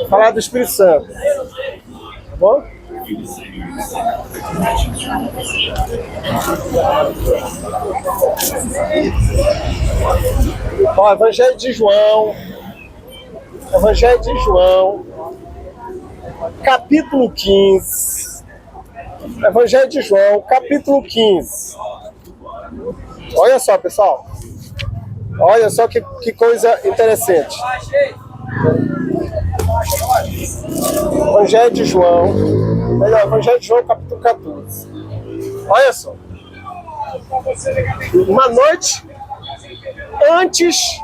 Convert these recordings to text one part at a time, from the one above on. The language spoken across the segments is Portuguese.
Falar do Espírito Santo. Tá bom? Ó, Evangelho de João, capítulo 15. Evangelho de João, capítulo 15. Olha só, pessoal. Olha só que coisa interessante. Evangelho de João, capítulo 14. Olha só. Uma noite antes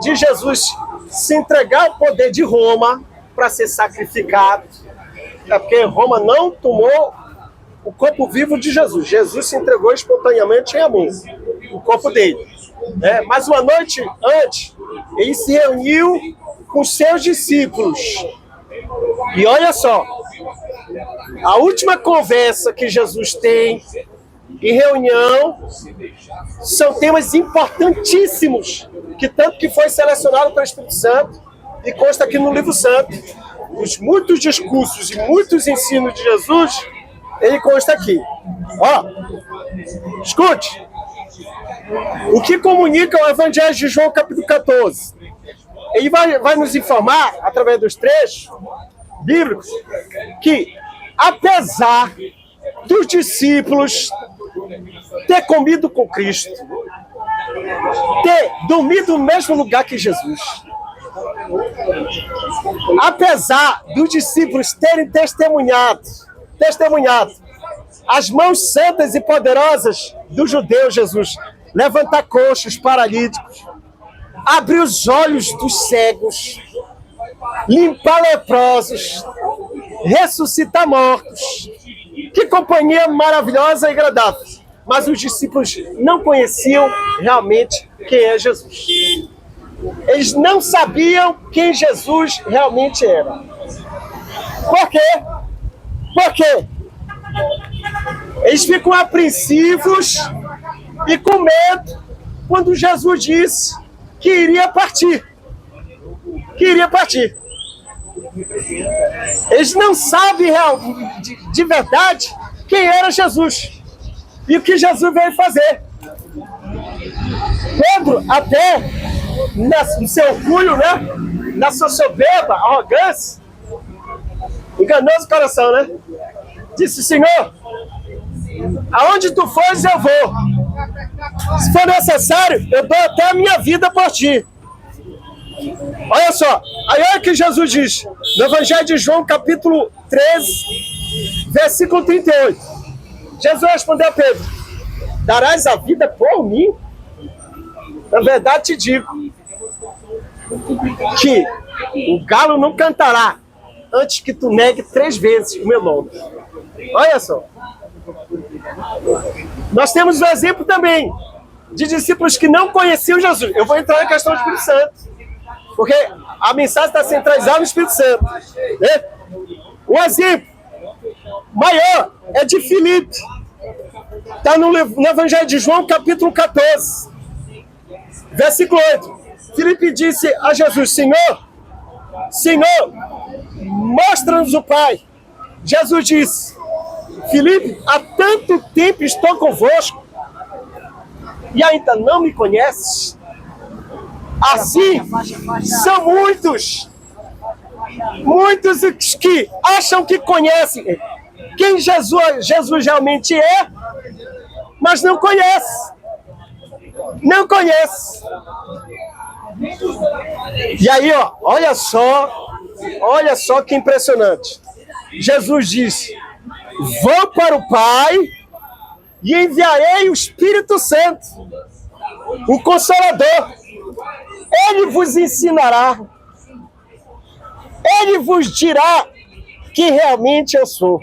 de Jesus se entregar ao poder de Roma para ser sacrificado, é porque Roma não tomou o corpo vivo de Jesus. Jesus se entregou espontaneamente em amor, o corpo dele. Mas uma noite antes, ele se reuniu com seus discípulos. E olha só, a última conversa que Jesus tem em reunião são temas importantíssimos, que tanto que foi selecionado pelo Espírito Santo e consta aqui no Livro Santo. Os muitos discursos e muitos ensinos de Jesus, ele consta aqui. Ó, escute. O que comunica o Evangelho de João, capítulo 14? Ele vai nos informar, através dos trechos bíblicos, que apesar dos discípulos ter comido com Cristo, ter dormido no mesmo lugar que Jesus, apesar dos discípulos terem testemunhado as mãos santas e poderosas do judeu Jesus, levantar coxos, paralíticos, abrir os olhos dos cegos, limpar leprosos, ressuscitar mortos. Que companhia maravilhosa e agradável. Mas os discípulos não conheciam realmente quem é Jesus. Eles não sabiam quem Jesus realmente era. Por quê? Por quê? Eles ficam apreensivos e com medo quando Jesus disse que iria partir. Eles não sabem de verdade quem era Jesus e o que Jesus veio fazer. Pedro, até no seu orgulho, na sua soberba, arrogância, enganoso coração, disse: Senhor, aonde tu fores eu vou. Se for necessário, eu dou até a minha vida por ti. Olha só, aí olha o que Jesus diz no Evangelho de João, capítulo 13, versículo 38. Jesus respondeu a Pedro: darás a vida por mim? Na verdade te digo que o galo não cantará antes que tu negue 3 vezes o meu nome. Olha só. Nós temos um exemplo também de discípulos que não conheciam Jesus. Eu vou entrar na questão do Espírito Santo, porque a mensagem está centralizada no Espírito Santo. Um exemplo maior é de Filipe. Está no Evangelho de João, capítulo 14, versículo 8. Filipe disse a Jesus: Senhor, mostra-nos o Pai. Jesus disse: Filipe, há tanto tempo estou convosco e ainda não me conheces? Assim, são muitos que acham que conhecem quem Jesus realmente é, mas não conhece. E aí, olha só que impressionante. Jesus disse: vou para o Pai e enviarei o Espírito Santo, o Consolador. Ele vos ensinará, ele vos dirá que realmente eu sou.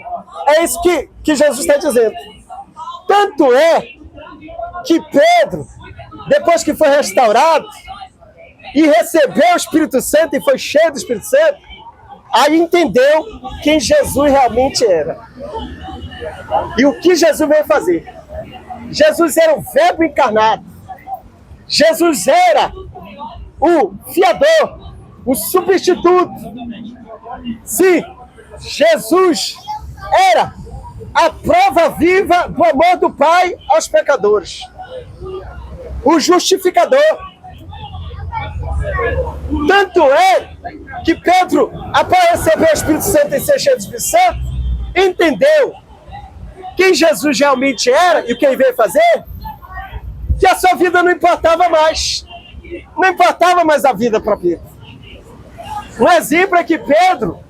É isso que Jesus está dizendo. Tanto é que Pedro, depois que foi restaurado e recebeu o Espírito Santo e foi cheio do Espírito Santo, aí entendeu quem Jesus realmente era. E o que Jesus veio fazer? Jesus era o Verbo encarnado. Jesus era o fiador, o substituto. Sim, Jesus era a prova viva do amor do Pai aos pecadores. O justificador. Tanto é que Pedro, após receber o Espírito Santo e ser cheio do Espírito Santo, entendeu quem Jesus realmente era e o que ele veio fazer, que a sua vida não importava mais. Não importava mais a vida para Pedro. Um exemplo é que Pedro,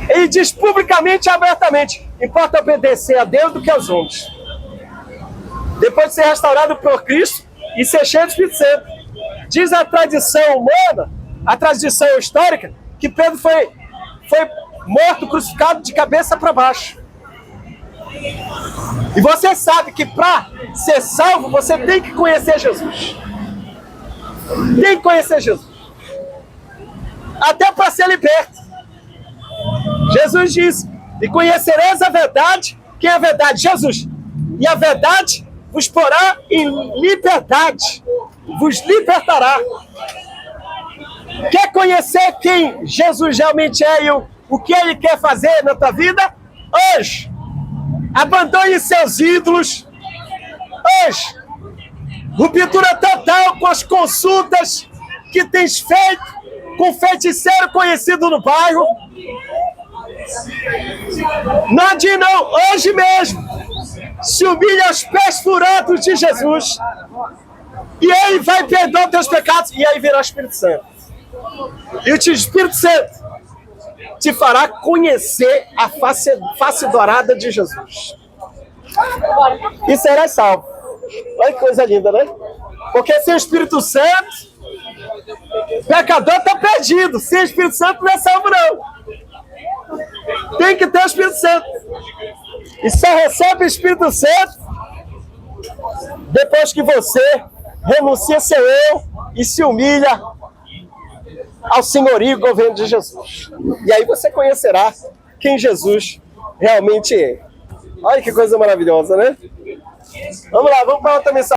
ele diz publicamente e abertamente: importa obedecer a Deus do que aos homens. Depois de ser restaurado por Cristo e ser cheio do Espírito Santo. Diz a tradição humana, a tradição histórica, que Pedro foi morto, crucificado de cabeça para baixo. E você sabe que para ser salvo, você tem que conhecer Jesus. Tem que conhecer Jesus. Até para ser liberto. Jesus diz: e conhecereis a verdade. Quem é a verdade? Jesus. E a verdade vos porá em liberdade. Vos libertará. Quer conhecer quem Jesus realmente é e o que ele quer fazer na tua vida? Hoje, abandone seus ídolos. Hoje, ruptura total com as consultas que tens feito com feiticeiro conhecido no bairro. Não adianta não, hoje mesmo, se humilha aos pés furados de Jesus. E ele vai perdoar os teus pecados. E aí virá o Espírito Santo. E o Espírito Santo te fará conhecer a face dourada de Jesus. E serás salvo. Olha que coisa linda, né? Porque sem o Espírito Santo, o pecador está perdido. Sem o Espírito Santo não é salvo, não. Tem que ter o Espírito Santo. E só recebe o Espírito Santo depois que você renuncia seu eu e se humilha ao senhorio e governo de Jesus. E aí você conhecerá quem Jesus realmente é. Olha que coisa maravilhosa, né? Vamos lá, vamos para outra mensagem.